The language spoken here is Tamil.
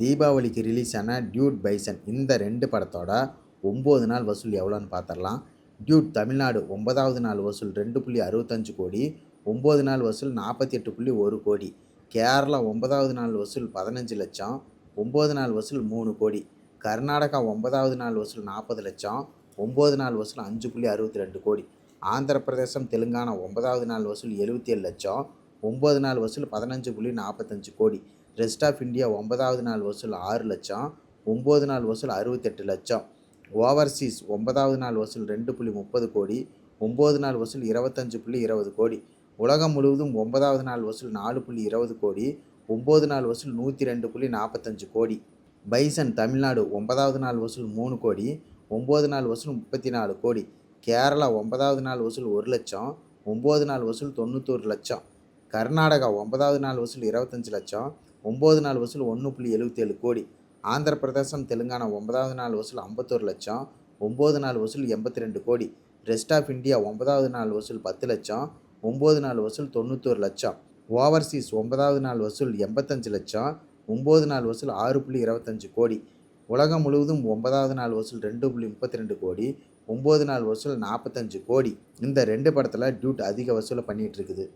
தீபாவளிக்கு ரிலீஸ் ஆன டியூட் பைசன் இந்த 2 படத்தோட 9 நாள் வசூல் எவ்வளோன்னு பார்த்துடலாம். டியூட் தமிழ்நாடு 9வது நாள் வசூல் 2.65 கோடி, 9 நாள் வசூல் 48.1 கோடி. கேரளா 9வது நாள் வசூல் 15 லட்சம், 9 நாள் வசூல் 3 கோடி. கர்நாடகா 9வது நாள் வசூல் 40 லட்சம், 9 நாள் வசூல் 5.62 கோடி. ஆந்திர பிரதேசம் தெலுங்கானா 9வது நாள் வசூல் 77 லட்சம், 9 நாள் வசூல் 15.45 கோடி. ரெஸ்ட் ஆஃப் இந்தியா 9வது நாள் வசூல் 6 லட்சம், 9 நாள் வசூல் 68 லட்சம். ஓவர்சீஸ் 9வது நாள் வசூல் 2.30 கோடி, 9 நாள் வசூல் 25.20 கோடி. உலகம் முழுவதும் 9வது நாள் வசூல் 4.20 கோடி, 9 நாள் வசூல் 102.45 கோடி. பைசன் தமிழ்நாடு 9வது நாள் வசூல் 3 கோடி, 9 நாள் வசூல் 34 கோடி. கேரளா 9வது நாள் வசூல் 1 லட்சம், 9 நாள் வசூல் 91 லட்சம். கர்நாடகா 9வது நாள் வசூல் 25 லட்சம், 9 நாள் வசூல் 1.77 கோடி. ஆந்திர பிரதேசம் தெலுங்கானா 9வது நாள் வசூல் 51 லட்சம், 9 நாள் வசூல் 82 கோடி. ரெஸ்ட் ஆஃப் இந்தியா 9வது நாள் வசூல் 10 லட்சம், 9 நாள் வசூல் 91 லட்சம். ஓவர்சீஸ் 9வது நாள் வசூல் 85 லட்சம், 9 நாள் வசூல் 6.25 கோடி. உலகம் முழுவதும் 9வது நாள் வசூல் 2.32 கோடி, 9 நாள் வசூல் 45 கோடி. இந்த 2 படத்தில் டியூட் அதிக வசூலை பண்ணிகிட்டு இருக்குது.